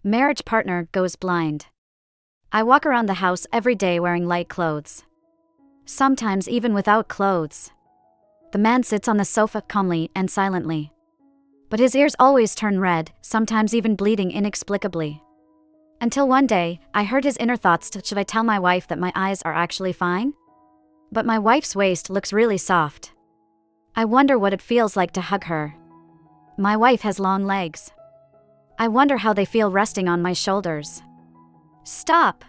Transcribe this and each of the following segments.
Marriage partner goes blind. I walk around the house every day wearing light clothes. Sometimes even without clothes. The man sits on the sofa calmly and silently. But his ears always turn red, sometimes even bleeding inexplicably. Until one day, I heard his inner thoughts: should I tell my wife that my eyes are actually fine? But my wife's waist looks really soft. I wonder what it feels like to hug her. My wife has long legs. I wonder how they feel resting on my shoulders. Stop!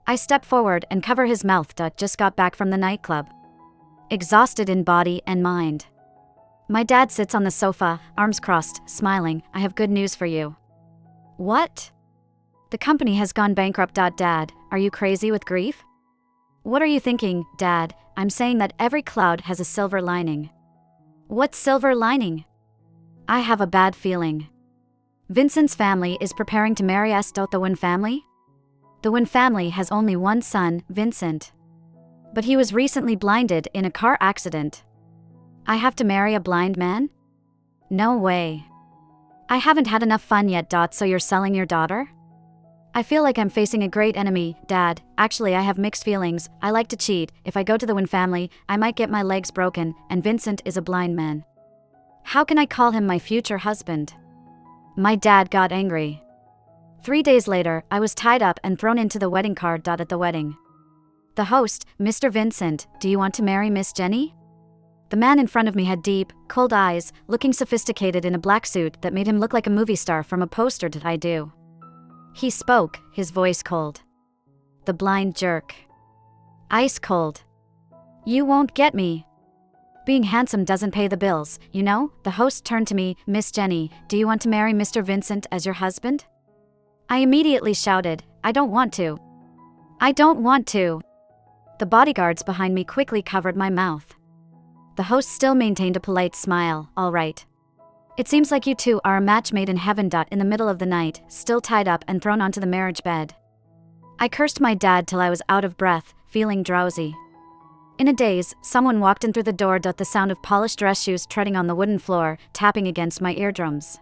I step forward and cover his mouth. Just got back from the nightclub. Exhausted in body and mind. My dad sits on the sofa, arms crossed, smiling. I have good news for you. What? The company has gone bankrupt. Dad, are you crazy with grief? What are you thinking, Dad? I'm saying that every cloud has a silver lining. What silver lining? I have a bad feeling. Vincent's family is preparing to marry us. The Wynn family? The Wynn family has only one son, Vincent. But he was recently blinded in a car accident. I have to marry a blind man? No way. I haven't had enough fun yet. So you're selling your daughter? I feel like I'm facing a great enemy, Dad. Actually, I have mixed feelings. I like to cheat. If I go to the Wynn family, I might get my legs broken, and Vincent is a blind man. How can I call him my future husband? My dad got angry. 3 days later, I was tied up and thrown into the wedding car. At the wedding. The host, Mr. Vincent, do you want to marry Miss Jenny? The man in front of me had deep, cold eyes, looking sophisticated in a black suit that made him look like a movie star from a poster. I do. He spoke, his voice cold. The blind jerk. Ice cold. You won't get me. Being handsome doesn't pay the bills, you know? The host turned to me. Miss Jenny, do you want to marry Mr. Vincent as your husband? I immediately shouted, I don't want to. I don't want to. The bodyguards behind me quickly covered my mouth. The host still maintained a polite smile. All right. It seems like you two are a match made in heaven. In the middle of the night, still tied up and thrown onto the marriage bed. I cursed my dad till I was out of breath, feeling drowsy. In a daze, someone walked in through the door. The sound of polished dress shoes treading on the wooden floor, tapping against my eardrums.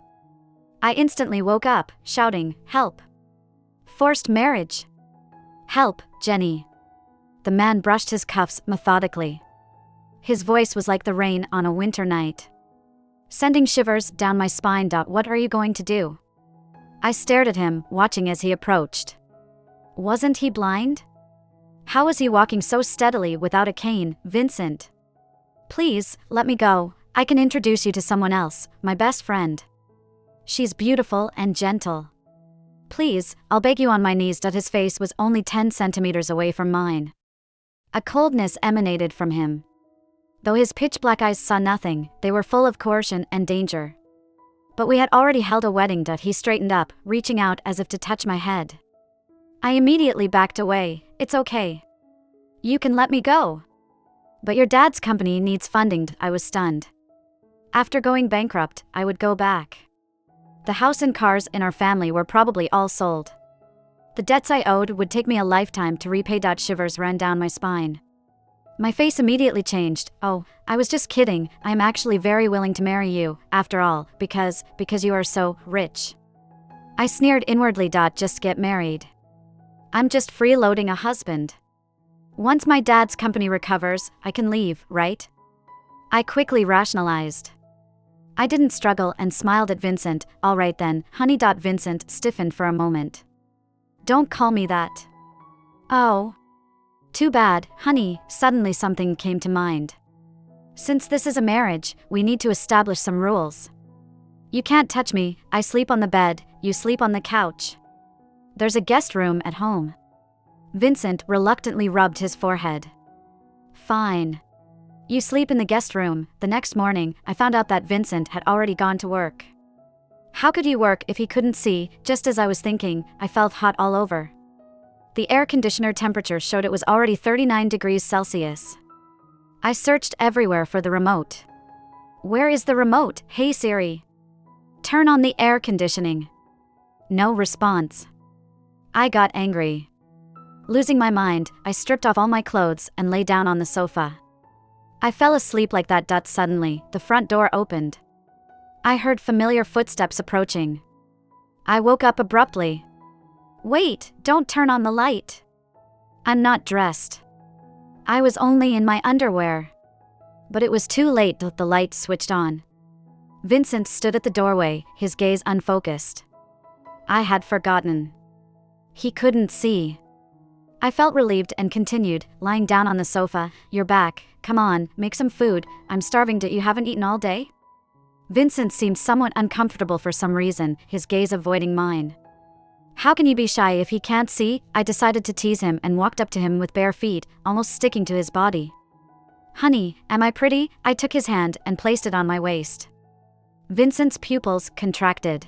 I instantly woke up, shouting, help! Forced marriage! Help, Jenny! The man brushed his cuffs methodically. His voice was like the rain on a winter night, sending shivers down my spine. What are you going to do? I stared at him, watching as he approached. Wasn't he blind? How was he walking so steadily without a cane? Vincent! Please, let me go. I can introduce you to someone else, my best friend. She's beautiful and gentle. Please, I'll beg you on my knees. His face was only 10 centimeters away from mine. A coldness emanated from him. Though his pitch-black eyes saw nothing, they were full of coercion and danger. But we had already held a wedding. He straightened up, reaching out as if to touch my head. I immediately backed away. It's okay. You can let me go. But your dad's company needs funding. I was stunned. After going bankrupt, I would go back. The house and cars in our family were probably all sold. The debts I owed would take me a lifetime to repay. Shivers ran down my spine. My face immediately changed. Oh, I was just kidding. I am actually very willing to marry you, after all, because you are so rich. I sneered inwardly. Just get married. I'm just freeloading a husband. Once my dad's company recovers, I can leave, right? I quickly rationalized. I didn't struggle and smiled at Vincent. All right then, honey. Vincent stiffened for a moment. Don't call me that. Oh. Too bad, honey. Suddenly something came to mind. Since this is a marriage, we need to establish some rules. You can't touch me. I sleep on the bed, you sleep on the couch. There's a guest room at home. Vincent reluctantly rubbed his forehead. Fine. You sleep in the guest room. The next morning, I found out that Vincent had already gone to work. How could he work if he couldn't see? Just as I was thinking, I felt hot all over. The air conditioner temperature showed it was already 39 degrees Celsius. I searched everywhere for the remote. Where is the remote? Hey Siri. Turn on the air conditioning. No response. I got angry. Losing my mind, I stripped off all my clothes and lay down on the sofa. I fell asleep like that. Suddenly, the front door opened. I heard familiar footsteps approaching. I woke up abruptly. Wait, don't turn on the light. I'm not dressed. I was only in my underwear. But it was too late that the light switched on. Vincent stood at the doorway, his gaze unfocused. I had forgotten. He couldn't see. I felt relieved and continued, lying down on the sofa. You're back. Come on, make some food. I'm starving. You haven't eaten all day? Vincent seemed somewhat uncomfortable for some reason, his gaze avoiding mine. How can you be shy if he can't see? I decided to tease him and walked up to him with bare feet, almost sticking to his body. Honey, am I pretty? I took his hand and placed it on my waist. Vincent's pupils contracted.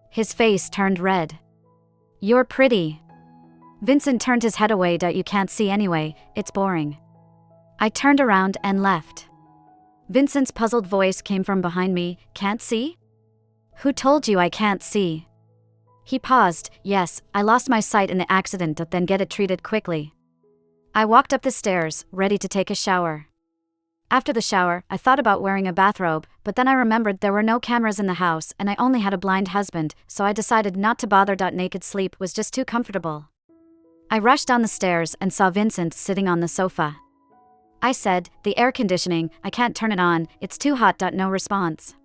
His face turned red. You're pretty. Vincent turned his head away. You can't see anyway, it's boring. I turned around and left. Vincent's puzzled voice came from behind me. Can't see? Who told you I can't see? He paused. Yes, I lost my sight in the accident, then get it treated quickly. I walked up the stairs, ready to take a shower. After the shower, I thought about wearing a bathrobe, but then I remembered there were no cameras in the house and I only had a blind husband, so I decided not to bother. Naked sleep was just too comfortable. I rushed down the stairs and saw Vincent sitting on the sofa. I said, the air conditioning, I can't turn it on, it's too hot. No response.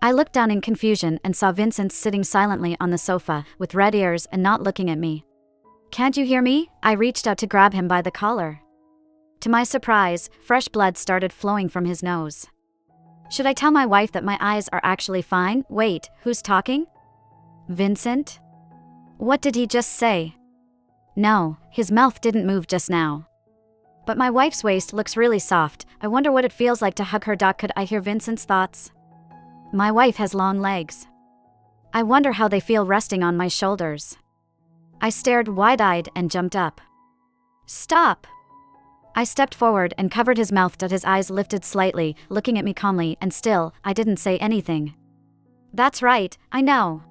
I looked down in confusion and saw Vincent sitting silently on the sofa, with red ears and not looking at me. Can't you hear me? I reached out to grab him by the collar. To my surprise, fresh blood started flowing from his nose. Should I tell my wife that my eyes are actually fine? Wait, who's talking? Vincent? What did he just say? No, his mouth didn't move just now. But my wife's waist looks really soft. I wonder what it feels like to hug her. Could I hear Vincent's thoughts? My wife has long legs. I wonder how they feel resting on my shoulders. I stared wide-eyed and jumped up. Stop! I stepped forward and covered his mouth. His eyes lifted slightly, looking at me calmly, and still, I didn't say anything. That's right, I know.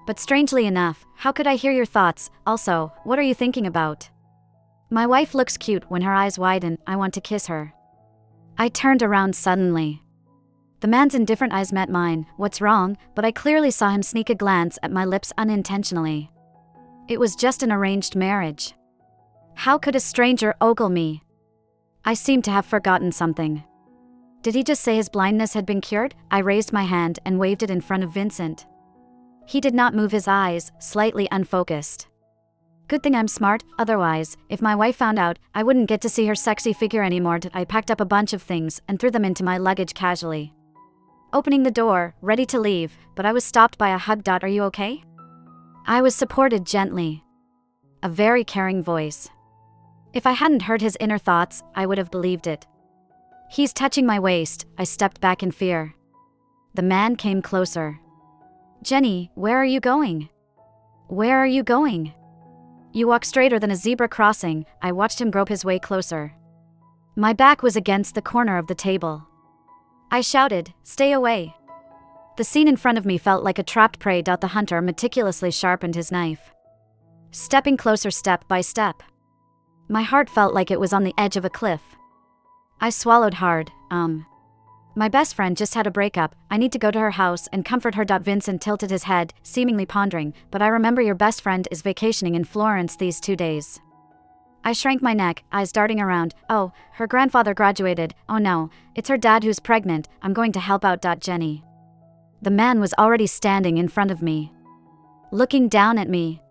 But strangely enough, how could I hear your thoughts? Also, what are you thinking about? My wife looks cute when her eyes widen. I want to kiss her. I turned around suddenly. The man's indifferent eyes met mine. What's wrong? But I clearly saw him sneak a glance at my lips unintentionally. It was just an arranged marriage. How could a stranger ogle me? I seemed to have forgotten something. Did he just say his blindness had been cured? I raised my hand and waved it in front of Vincent. He did not move his eyes, slightly unfocused. Good thing I'm smart, otherwise, if my wife found out, I wouldn't get to see her sexy figure anymore. I packed up a bunch of things and threw them into my luggage casually. Opening the door, ready to leave, but I was stopped by a hug. Are you okay? I was supported gently. A very caring voice. If I hadn't heard his inner thoughts, I would have believed it. He's touching my waist. I stepped back in fear. The man came closer. Jenny, where are you going? Where are you going? You walk straighter than a zebra crossing. I watched him grope his way closer. My back was against the corner of the table. I shouted, stay away. The scene in front of me felt like a trapped prey. The hunter meticulously sharpened his knife. Stepping closer step by step. My heart felt like it was on the edge of a cliff. I swallowed hard. My best friend just had a breakup. I need to go to her house and comfort her. Vincent tilted his head, seemingly pondering, but I remember your best friend is vacationing in Florence these 2 days. I shrank my neck, eyes darting around. Oh, her grandfather graduated. Oh no, it's her dad who's pregnant. I'm going to help out. Jenny. The man was already standing in front of me, looking down at me.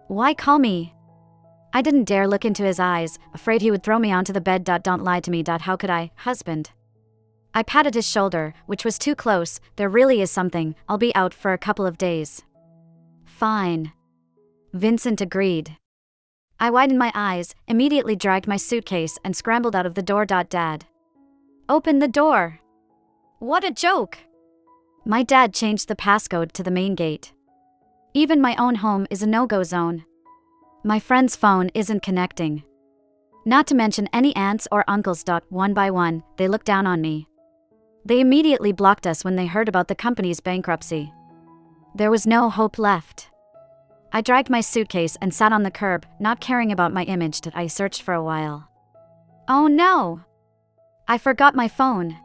Why call me? I didn't dare look into his eyes, afraid he would throw me onto the bed. Don't lie to me. How could I, husband? I patted his shoulder, which was too close. There really is something. I'll be out for a couple of days. Fine. Vincent agreed. I widened my eyes, immediately dragged my suitcase and scrambled out of the door. Dad. Open the door. What a joke. My dad changed the passcode to the main gate. Even my own home is a no-go zone. My friend's phone isn't connecting. Not to mention any aunts or uncles. One by one, they looked down on me. They immediately blocked us when they heard about the company's bankruptcy. There was no hope left. I dragged my suitcase and sat on the curb, not caring about my image. I searched for a while. Oh no! I forgot my phone.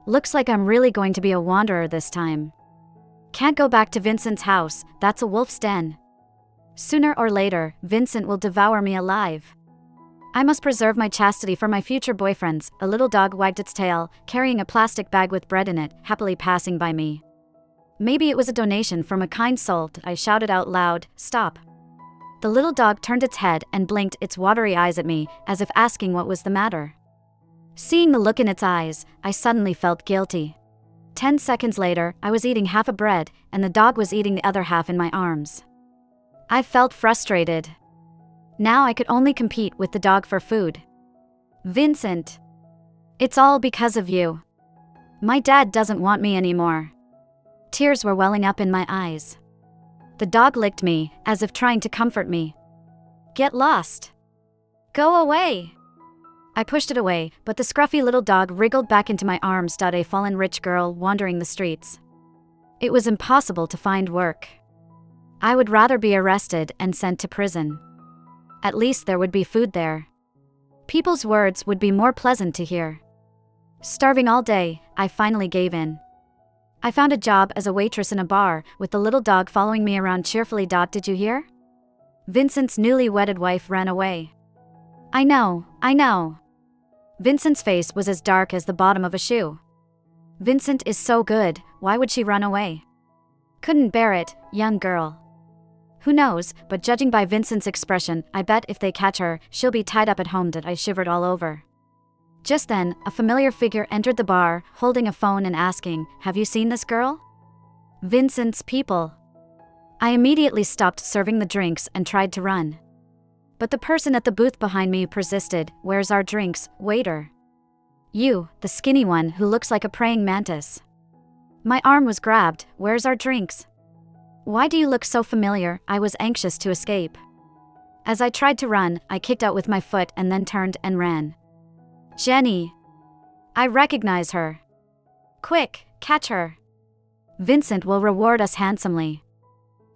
Looks like I'm really going to be a wanderer this time. Can't go back to Vincent's house, that's a wolf's den. Sooner or later, Vincent will devour me alive. I must preserve my chastity for my future boyfriends. A little dog wagged its tail, carrying a plastic bag with bread in it, happily passing by me. Maybe it was a donation from a kind soul. I shouted out loud, "Stop." The little dog turned its head and blinked its watery eyes at me, as if asking what was the matter. Seeing the look in its eyes, I suddenly felt guilty. 10 seconds later, I was eating half a bread, and the dog was eating the other half in my arms. I felt frustrated. Now I could only compete with the dog for food. Vincent. It's all because of you. My dad doesn't want me anymore. Tears were welling up in my eyes. The dog licked me, as if trying to comfort me. Get lost. Go away. I pushed it away, but the scruffy little dog wriggled back into my arms. A fallen rich girl wandering the streets. It was impossible to find work. I would rather be arrested and sent to prison. At least there would be food there. People's words would be more pleasant to hear. Starving all day, I finally gave in. I found a job as a waitress in a bar, with the little dog following me around cheerfully. Did you hear? Vincent's newly wedded wife ran away. I know. Vincent's face was as dark as the bottom of a shoe. Vincent is so good, why would she run away? Couldn't bear it, young girl. Who knows, but judging by Vincent's expression, I bet if they catch her, she'll be tied up at home. I shivered all over. Just then, a familiar figure entered the bar, holding a phone and asking, "Have you seen this girl?" Vincent's people. I immediately stopped serving the drinks and tried to run. But the person at the booth behind me persisted, "Where's our drinks, waiter?" You, the skinny one who looks like a praying mantis. My arm was grabbed, "Where's our drinks?" Why do you look so familiar? I was anxious to escape. As I tried to run, I kicked out with my foot and then turned and ran. Jenny. I recognize her. Quick, catch her. Vincent will reward us handsomely.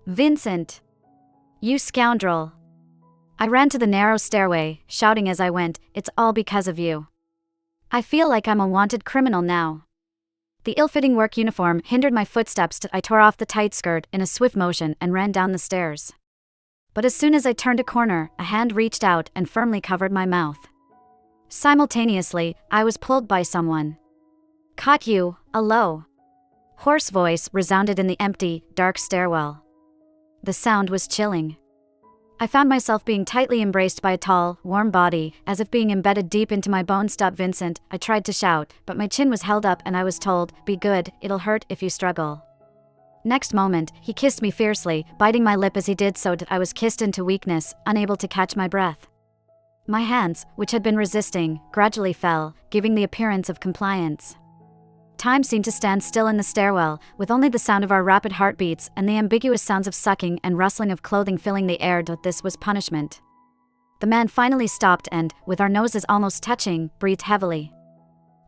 Vincent. You scoundrel. I ran to the narrow stairway, shouting as I went, "It's all because of you." I feel like I'm a wanted criminal now. The ill-fitting work uniform hindered my footsteps. I tore off the tight skirt in a swift motion and ran down the stairs. But as soon as I turned a corner, a hand reached out and firmly covered my mouth. Simultaneously, I was pulled by someone. "Caught you," a low, hoarse voice resounded in the empty, dark stairwell. The sound was chilling. I found myself being tightly embraced by a tall, warm body, as if being embedded deep into my bones. Vincent, I tried to shout, but my chin was held up and I was told, "Be good, it'll hurt if you struggle." Next moment, he kissed me fiercely, biting my lip as he did so. I was kissed into weakness, unable to catch my breath. My hands, which had been resisting, gradually fell, giving the appearance of compliance. Time seemed to stand still in the stairwell, with only the sound of our rapid heartbeats and the ambiguous sounds of sucking and rustling of clothing filling the air. This was punishment. The man finally stopped and, with our noses almost touching, breathed heavily.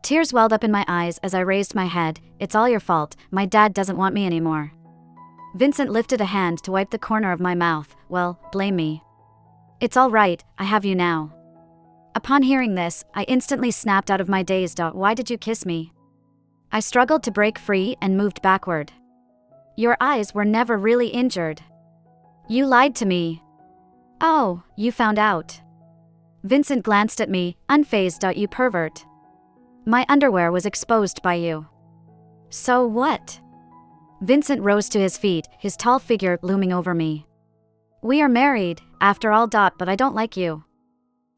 Tears welled up in my eyes as I raised my head. "It's all your fault, my dad doesn't want me anymore." Vincent lifted a hand to wipe the corner of my mouth. "Well, blame me. It's all right, I have you now." Upon hearing this, I instantly snapped out of my daze. "Why did you kiss me?" I struggled to break free and moved backward. "Your eyes were never really injured. You lied to me." "Oh, you found out." Vincent glanced at me, unfazed. "You pervert. My underwear was exposed by you." "So what?" Vincent rose to his feet, his tall figure looming over me. "We are married, after all. But I don't like you."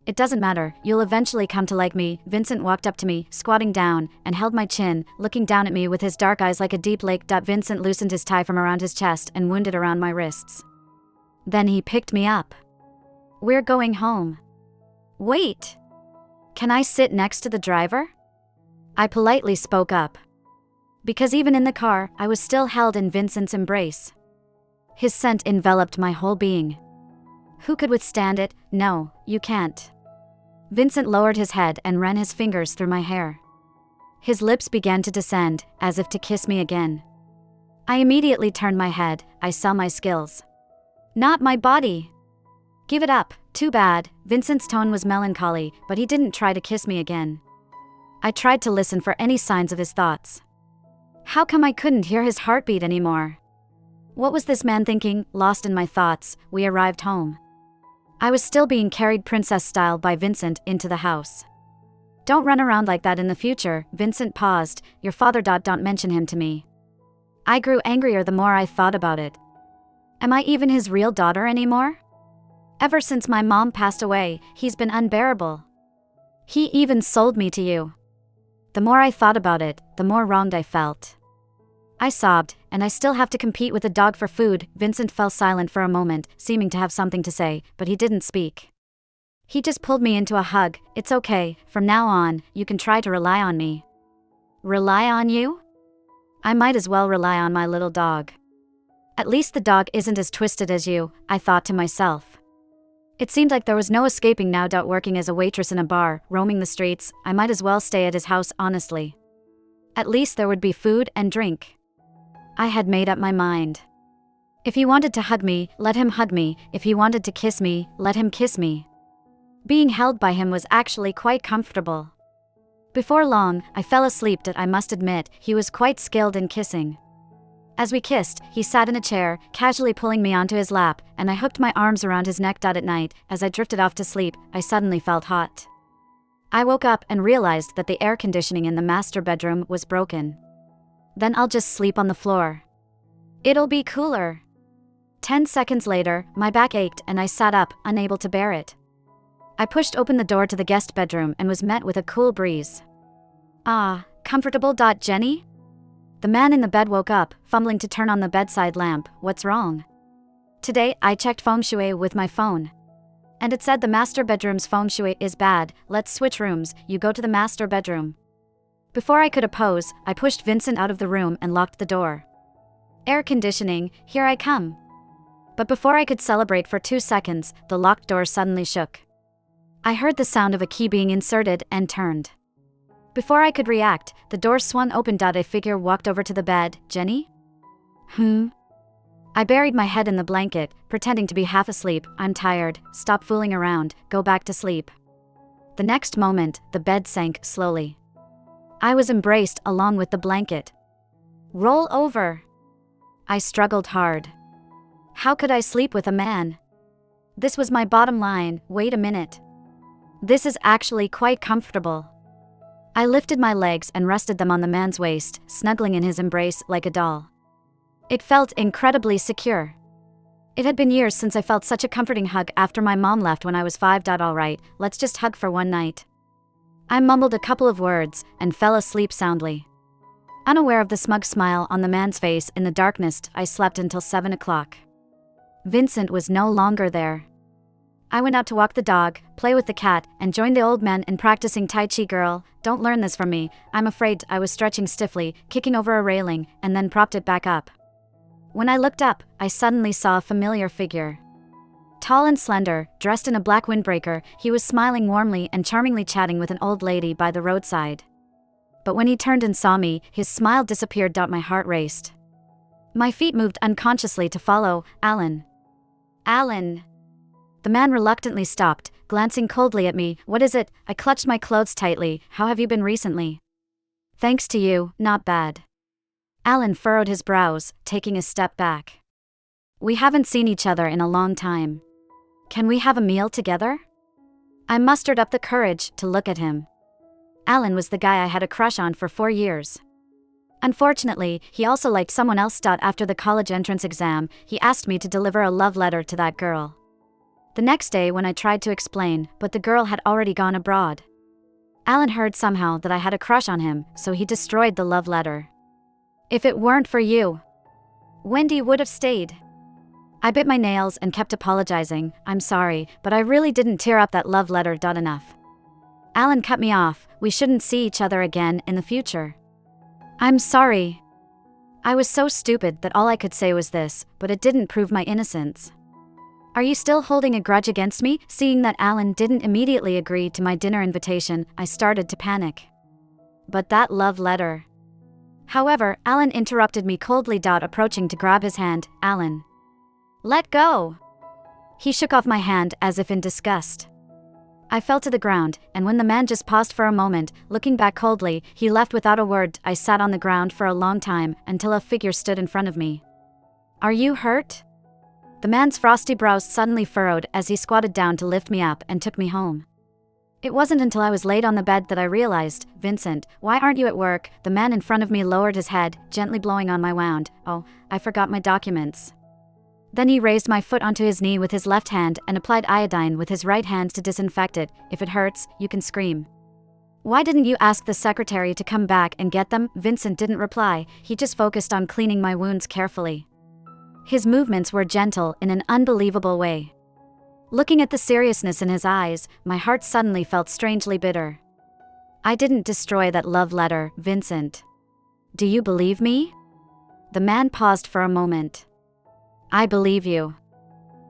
"It doesn't matter, you'll eventually come to like me." Vincent walked up to me, squatting down, and held my chin, looking down at me with his dark eyes like a deep lake. Vincent loosened his tie from around his chest and wound it around my wrists. Then he picked me up. "We're going home." "Wait. Can I sit next to the driver?" I politely spoke up. Because even in the car, I was still held in Vincent's embrace. His scent enveloped my whole being. Who could withstand it? No, you can't. Vincent lowered his head and ran his fingers through my hair. His lips began to descend, as if to kiss me again. I immediately turned my head. I saw my skills. "Not my body." "Give it up, too bad." Vincent's tone was melancholy, but he didn't try to kiss me again. I tried to listen for any signs of his thoughts. How come I couldn't hear his heartbeat anymore? What was this man thinking? Lost in my thoughts, we arrived home. I was still being carried princess style by Vincent into the house. Don't run around like that in the future, Vincent paused. Your father. Don't mention him to me. I grew angrier the more I thought about it. Am I even his real daughter anymore? Ever since my mom passed away, he's been unbearable. He even sold me to you. The more I thought about it, the more wronged I felt. I sobbed, and I still have to compete with a dog for food. Vincent fell silent for a moment, seeming to have something to say, but he didn't speak. He just pulled me into a hug. It's okay, from now on, you can try to rely on me. Rely on you? I might as well rely on my little dog. At least the dog isn't as twisted as you, I thought to myself. It seemed like there was no escaping now. Working as a waitress in a bar, roaming the streets, I might as well stay at his house honestly. At least there would be food and drink. I had made up my mind. If he wanted to hug me, let him hug me. If he wanted to kiss me, let him kiss me. Being held by him was actually quite comfortable. Before long, I fell asleep. I must admit, he was quite skilled in kissing. As we kissed, he sat in a chair, casually pulling me onto his lap, and I hooked my arms around his neck. At night, as I drifted off to sleep, I suddenly felt hot. I woke up and realized that the air conditioning in the master bedroom was broken. Then I'll just sleep on the floor. It'll be cooler. 10 seconds later, my back ached and I sat up, unable to bear it. I pushed open the door to the guest bedroom and was met with a cool breeze. Ah, comfortable. Jenny? The man in the bed woke up, fumbling to turn on the bedside lamp. What's wrong? Today, I checked feng shui with my phone. And it said the master bedroom's feng shui is bad. Let's switch rooms, you go to the master bedroom. Before I could oppose, I pushed Vincent out of the room and locked the door. Air conditioning, here I come. But before I could celebrate for 2 seconds, the locked door suddenly shook. I heard the sound of a key being inserted and turned. Before I could react, the door swung open. A figure walked over to the bed. Jenny? I buried my head in the blanket, pretending to be half asleep. I'm tired, stop fooling around, go back to sleep. The next moment, the bed sank slowly. I was embraced along with the blanket. Roll over. I struggled hard. How could I sleep with a man? This was my bottom line. Wait a minute. This is actually quite comfortable. I lifted my legs and rested them on the man's waist, snuggling in his embrace like a doll. It felt incredibly secure. It had been years since I felt such a comforting hug after my mom left when I was 5. All right, let's just hug for one night. I mumbled a couple of words and fell asleep soundly. Unaware of the smug smile on the man's face in the darkness, I slept until 7 o'clock. Vincent was no longer there. I went out to walk the dog, play with the cat, and joined the old man in practicing Tai Chi. Girl, don't learn this from me, I'm afraid. I was stretching stiffly, kicking over a railing, and then propped it back up. When I looked up, I suddenly saw a familiar figure. Tall and slender, dressed in a black windbreaker, he was smiling warmly and charmingly chatting with an old lady by the roadside. But when he turned and saw me, his smile disappeared. My heart raced. My feet moved unconsciously to follow. Allan. Allan. The man reluctantly stopped, glancing coldly at me. What is it? I clutched my clothes tightly. How have you been recently? Thanks to you, not bad. Allan furrowed his brows, taking a step back. We haven't seen each other in a long time. Can we have a meal together? I mustered up the courage to look at him. Allan was the guy I had a crush on for 4 years. Unfortunately, he also liked someone else. After the college entrance exam, he asked me to deliver a love letter to that girl. The next day when I tried to explain, but the girl had already gone abroad. Allan heard somehow that I had a crush on him, so he destroyed the love letter. If it weren't for you, Wendy would have stayed. I bit my nails and kept apologizing. I'm sorry, but I really didn't tear up that love letter. Enough. Allan cut me off. We shouldn't see each other again in the future. I'm sorry. I was so stupid that all I could say was this, but it didn't prove my innocence. Are you still holding a grudge against me? Seeing that Allan didn't immediately agree to my dinner invitation, I started to panic. But that love letter. However, Allan interrupted me coldly. Approaching to grab his hand. Allan. Let go. He shook off my hand as if in disgust. I fell to the ground, and when the man just paused for a moment, looking back coldly, he left without a word. I sat on the ground for a long time, until a figure stood in front of me. Are you hurt? The man's frosty brows suddenly furrowed as he squatted down to lift me up and took me home. It wasn't until I was laid on the bed that I realized, Vincent, why aren't you at work? The man in front of me lowered his head, gently blowing on my wound. Oh, I forgot my documents. Then he raised my foot onto his knee with his left hand and applied iodine with his right hand to disinfect it. If it hurts, you can scream. Why didn't you ask the secretary to come back and get them? Vincent didn't reply, he just focused on cleaning my wounds carefully. His movements were gentle in an unbelievable way. Looking at the seriousness in his eyes, my heart suddenly felt strangely bitter. I didn't destroy that love letter, Vincent. Do you believe me? The man paused for a moment. I believe you.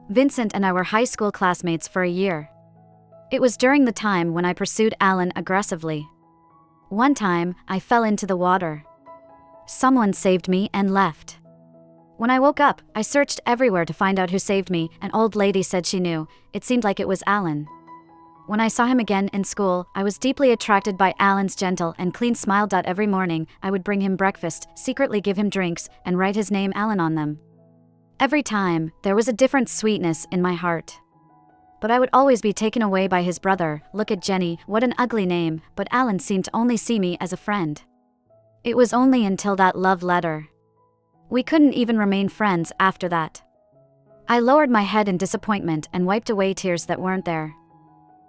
Vincent and I were high school classmates for a year. It was during the time when I pursued Allan aggressively. One time, I fell into the water. Someone saved me and left. When I woke up, I searched everywhere to find out who saved me. An old lady said she knew. It seemed like it was Allan. When I saw him again in school, I was deeply attracted by Allan's gentle and clean smile. Every morning, I would bring him breakfast, secretly give him drinks, and write his name Allan on them. Every time, there was a different sweetness in my heart. But I would always be taken away by his brother. Look at Jenny, what an ugly name, but Allan seemed to only see me as a friend. It was only until that love letter. We couldn't even remain friends after that. I lowered my head in disappointment and wiped away tears that weren't there.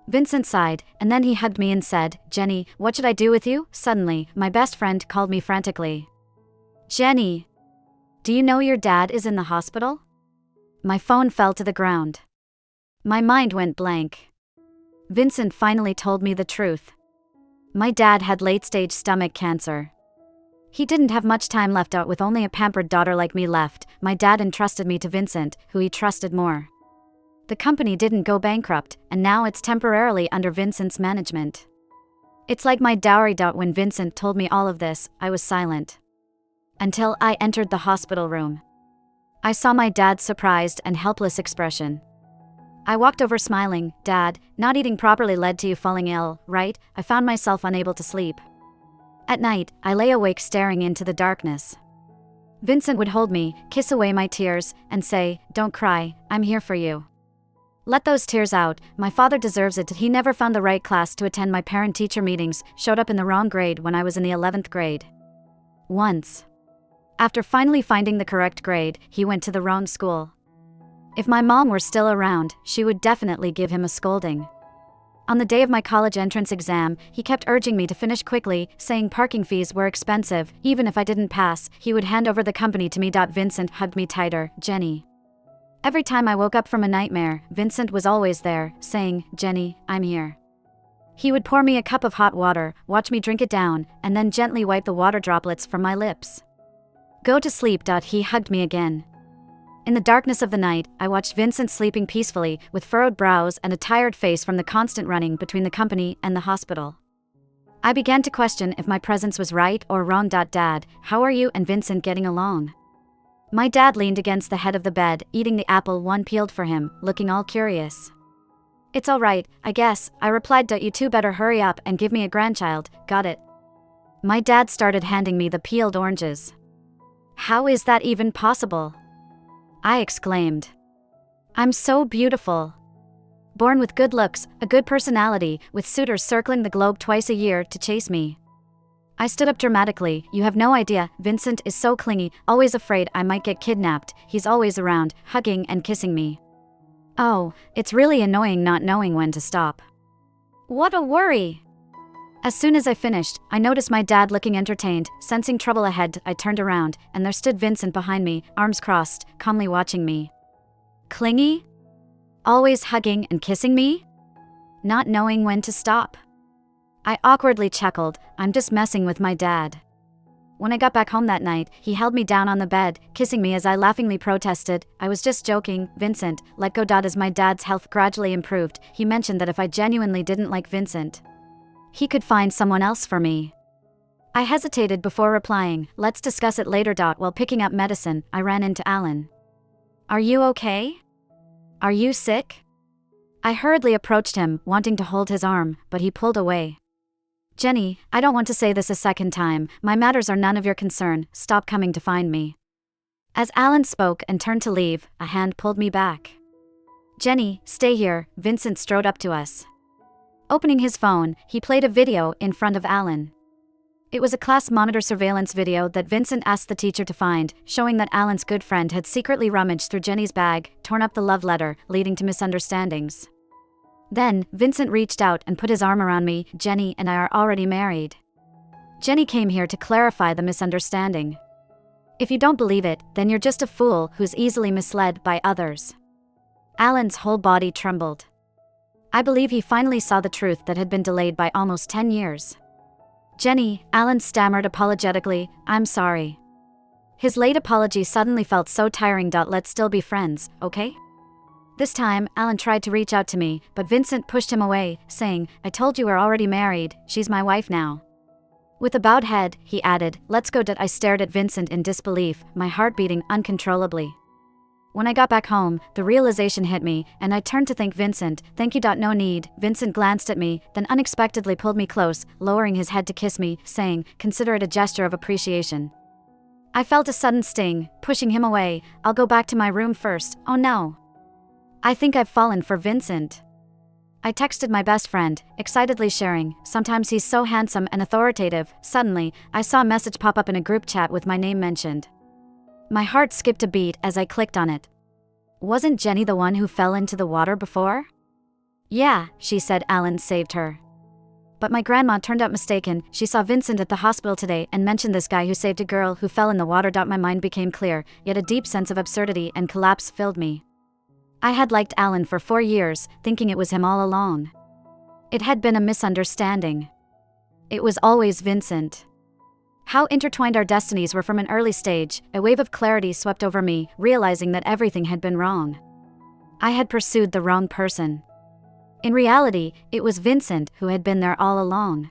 Vincent sighed, and then he hugged me and said, Jenny, what should I do with you? Suddenly, my best friend called me frantically. Jenny, do you know your dad is in the hospital? My phone fell to the ground. My mind went blank. Vincent finally told me the truth. My dad had late-stage stomach cancer. He didn't have much time left out with only a pampered daughter like me left. My dad entrusted me to Vincent, who he trusted more. The company didn't go bankrupt, and now it's temporarily under Vincent's management. It's like my dowry. When Vincent told me all of this, I was silent. Until I entered the hospital room. I saw my dad's surprised and helpless expression. I walked over smiling. Dad, not eating properly led to you falling ill, right? I found myself unable to sleep. At night, I lay awake staring into the darkness. Vincent would hold me, kiss away my tears, and say, Don't cry, I'm here for you. Let those tears out, my father deserves it. He never found the right class to attend my parent-teacher meetings, showed up in the wrong grade when I was in the 11th grade. Once. After finally finding the correct grade, he went to the wrong school. If my mom were still around, she would definitely give him a scolding. On the day of my college entrance exam, he kept urging me to finish quickly, saying parking fees were expensive. Even if I didn't pass, he would hand over the company to me. Vincent hugged me tighter. Jenny. Every time I woke up from a nightmare, Vincent was always there, saying, Jenny, I'm here. He would pour me a cup of hot water, watch me drink it down, and then gently wipe the water droplets from my lips. Go to sleep. He hugged me again. In the darkness of the night, I watched Vincent sleeping peacefully, with furrowed brows and a tired face from the constant running between the company and the hospital. I began to question if my presence was right or wrong. Dad, how are you and Vincent getting along? My dad leaned against the head of the bed, eating the apple one peeled for him, looking all curious. It's all right, I guess, I replied. You two better hurry up and give me a grandchild, got it? My dad started handing me the peeled oranges. How is that even possible? I exclaimed. I'm so beautiful. Born with good looks, a good personality, with suitors circling the globe twice a year to chase me. I stood up dramatically. You have no idea, Vincent is so clingy, always afraid I might get kidnapped. He's always around, hugging and kissing me. Oh, it's really annoying not knowing when to stop. What a worry. As soon as I finished, I noticed my dad looking entertained. Sensing trouble ahead, I turned around, and there stood Vincent behind me, arms crossed, calmly watching me. Clingy? Always hugging and kissing me? Not knowing when to stop. I awkwardly chuckled, I'm just messing with my dad. When I got back home that night, he held me down on the bed, kissing me as I laughingly protested, I was just joking. Vincent, let go. As my dad's health gradually improved, he mentioned that if I genuinely didn't like Vincent, he could find someone else for me. I hesitated before replying, let's discuss it later. While picking up medicine, I ran into Allan. Are you okay? Are you sick? I hurriedly approached him, wanting to hold his arm, but he pulled away. Jenny, I don't want to say this a second time, my matters are none of your concern, stop coming to find me. As Allan spoke and turned to leave, a hand pulled me back. "Jenny, stay here," Vincent strode up to us. Opening his phone, he played a video in front of Allan. It was a class monitor surveillance video that Vincent asked the teacher to find, showing that Allan's good friend had secretly rummaged through Jenny's bag, torn up the love letter, leading to misunderstandings. Then, Vincent reached out and put his arm around me. "Jenny and I are already married. Jenny came here to clarify the misunderstanding. If you don't believe it, then you're just a fool who's easily misled by others." Allan's whole body trembled. I believe he finally saw the truth that had been delayed by almost 10 years. "Jenny," Allan stammered apologetically, "I'm sorry." His late apology suddenly felt so tiring. "Let's still be friends, okay?" This time, Allan tried to reach out to me, but Vincent pushed him away, saying, "I told you we're already married, she's my wife now." With a bowed head, he added, "Let's go." I stared at Vincent in disbelief, my heart beating uncontrollably. When I got back home, the realization hit me, and I turned to thank Vincent. "Thank you. No need." Vincent glanced at me, then unexpectedly pulled me close, lowering his head to kiss me, saying, "Consider it a gesture of appreciation." I felt a sudden sting, pushing him away. "I'll go back to my room first." "Oh no. I think I've fallen for Vincent." I texted my best friend, excitedly sharing, "Sometimes he's so handsome and authoritative." Suddenly, I saw a message pop up in a group chat with my name mentioned. My heart skipped a beat as I clicked on it. Wasn't Jenny the one who fell into the water before? "Yeah," she said. "Allan saved her. But my grandma turned out mistaken. She saw Vincent at the hospital today and mentioned this guy who saved a girl who fell in the water." My mind became clear, yet a deep sense of absurdity and collapse filled me. I had liked Allan for 4 years, thinking it was him all along. It had been a misunderstanding. It was always Vincent. How intertwined our destinies were. From an early stage, a wave of clarity swept over me, realizing that everything had been wrong. I had pursued the wrong person. In reality, it was Vincent who had been there all along.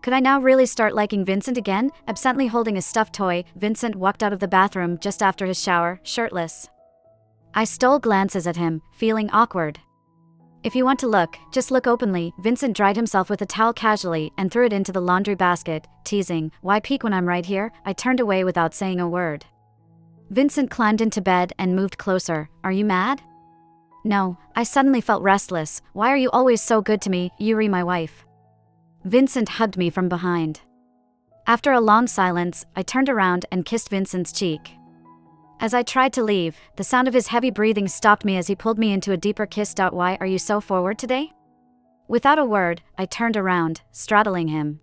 Could I now really start liking Vincent again? Absently holding a stuffed toy, Vincent walked out of the bathroom just after his shower, shirtless. I stole glances at him, feeling awkward. "If you want to look, just look openly." Vincent dried himself with a towel casually and threw it into the laundry basket, teasing, "Why peek when I'm right here?" I turned away without saying a word. Vincent climbed into bed and moved closer. "Are you mad?" "No." I suddenly felt restless. "Why are you always so good to me, Yuri, my wife?" Vincent hugged me from behind. After a long silence, I turned around and kissed Vincent's cheek. As I tried to leave, the sound of his heavy breathing stopped me as he pulled me into a deeper kiss. "Why are you so forward today?" Without a word, I turned around, straddling him.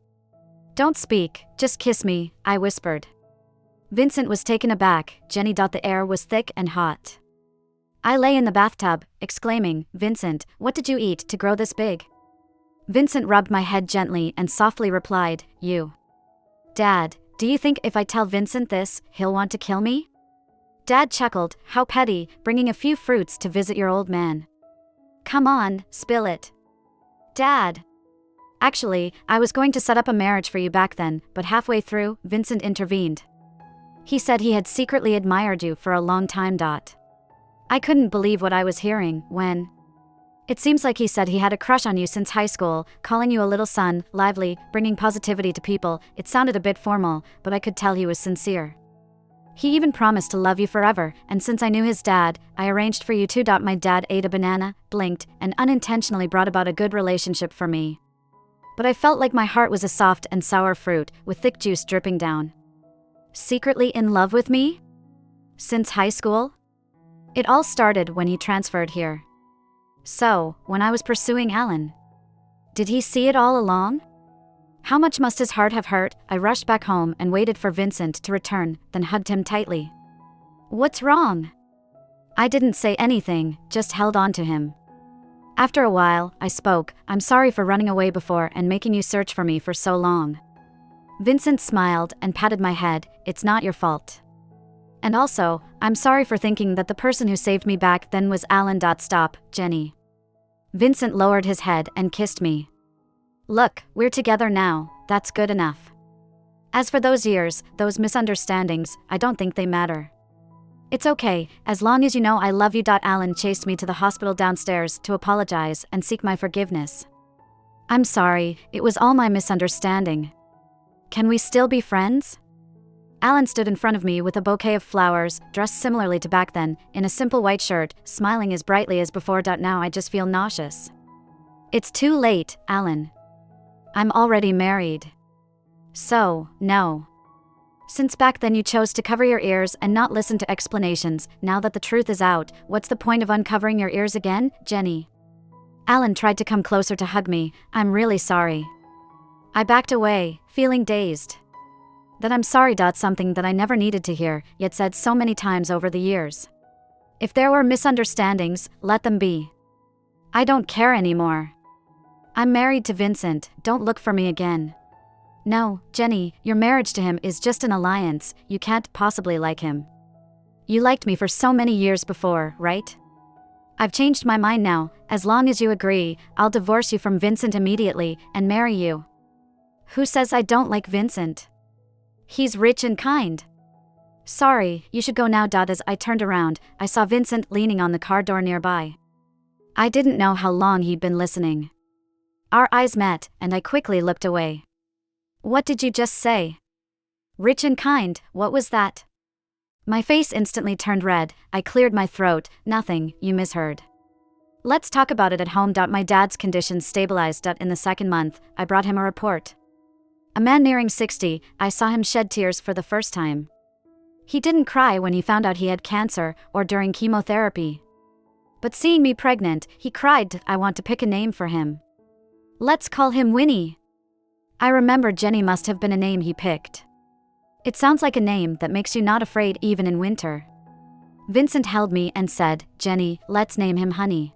"Don't speak, just kiss me," I whispered. Vincent was taken aback. "Jenny." The air was thick and hot. I lay in the bathtub, exclaiming, "Vincent, what did you eat to grow this big?" Vincent rubbed my head gently and softly replied, "You." "Dad, do you think if I tell Vincent this, he'll want to kill me?" Dad chuckled. "How petty, bringing a few fruits to visit your old man." "Come on, spill it." "Dad." "Actually, I was going to set up a marriage for you back then, but halfway through, Vincent intervened. He said he had secretly admired you for a long time. I couldn't believe what I was hearing when. It seems like he said he had a crush on you since high school, calling you a little son, lively, bringing positivity to people." It sounded a bit formal, but I could tell he was sincere. "He even promised to love you forever, and since I knew his dad, I arranged for you too." My dad ate a banana, blinked, and unintentionally brought about a good relationship for me. But I felt like my heart was a soft and sour fruit, with thick juice dripping down. Secretly in love with me? Since high school? It all started when he transferred here. So, when I was pursuing Allan. Did he see it all along? How much must his heart have hurt? I rushed back home and waited for Vincent to return, then hugged him tightly. "What's wrong?" I didn't say anything, just held on to him. After a while, I spoke. "I'm sorry for running away before and making you search for me for so long." Vincent smiled and patted my head. "It's not your fault. And also, I'm sorry for thinking that the person who saved me back then was Allan. Stop, Jenny." Vincent lowered his head and kissed me. "Look, we're together now, that's good enough. As for those years, those misunderstandings, I don't think they matter. It's okay, as long as you know I love you." Allan chased me to the hospital downstairs to apologize and seek my forgiveness. "I'm sorry, it was all my misunderstanding. Can we still be friends?" Allan stood in front of me with a bouquet of flowers, dressed similarly to back then, in a simple white shirt, smiling as brightly as before. Now I just feel nauseous. It's too late, Allan. I'm already married. So, no. Since back then you chose to cover your ears and not listen to explanations, now that the truth is out, what's the point of uncovering your ears again, Jenny? Allan tried to come closer to hug me. I'm really sorry. I backed away, feeling dazed. That I'm sorry. Something that I never needed to hear, yet said so many times over the years. If there were misunderstandings, let them be. I don't care anymore. I'm married to Vincent, don't look for me again. No, Jenny, your marriage to him is just an alliance, you can't possibly like him. You liked me for so many years before, right? I've changed my mind now. As long as you agree, I'll divorce you from Vincent immediately and marry you. Who says I don't like Vincent? He's rich and kind. Sorry, you should go now. As I turned around, I saw Vincent leaning on the car door nearby. I didn't know how long he'd been listening. Our eyes met, and I quickly looked away. What did you just say? Rich and kind, what was that? My face instantly turned red. I cleared my throat. Nothing, you misheard. Let's talk about it at home. My dad's condition stabilized. In the second month, I brought him a report. A man nearing 60, I saw him shed tears for the first time. He didn't cry when he found out he had cancer or during chemotherapy. But seeing me pregnant, he cried. I want to pick a name for him. Let's call him Winnie. I remember Jenny must have been a name he picked. It sounds like a name that makes you not afraid even in winter. Vincent held me and said, Jenny, let's name him Honey.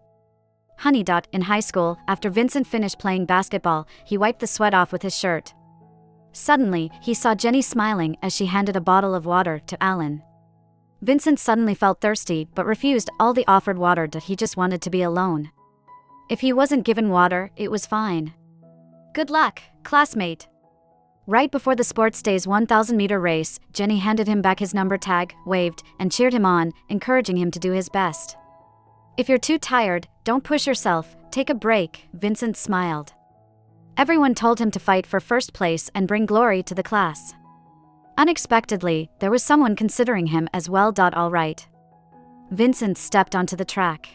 Honey. In high school, after Vincent finished playing basketball, he wiped the sweat off with his shirt. Suddenly, he saw Jenny smiling as she handed a bottle of water to Allan. Vincent suddenly felt thirsty but refused all the offered water. He just wanted to be alone. If he wasn't given water, it was fine. Good luck, classmate. Right before the sports day's 1,000-meter race, Jenny handed him back his number tag, waved, and cheered him on, encouraging him to do his best. If you're too tired, don't push yourself, take a break, Vincent smiled. Everyone told him to fight for first place and bring glory to the class. Unexpectedly, there was someone considering him as well. All right. Vincent stepped onto the track.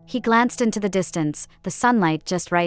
He glanced into the distance, the sunlight just right.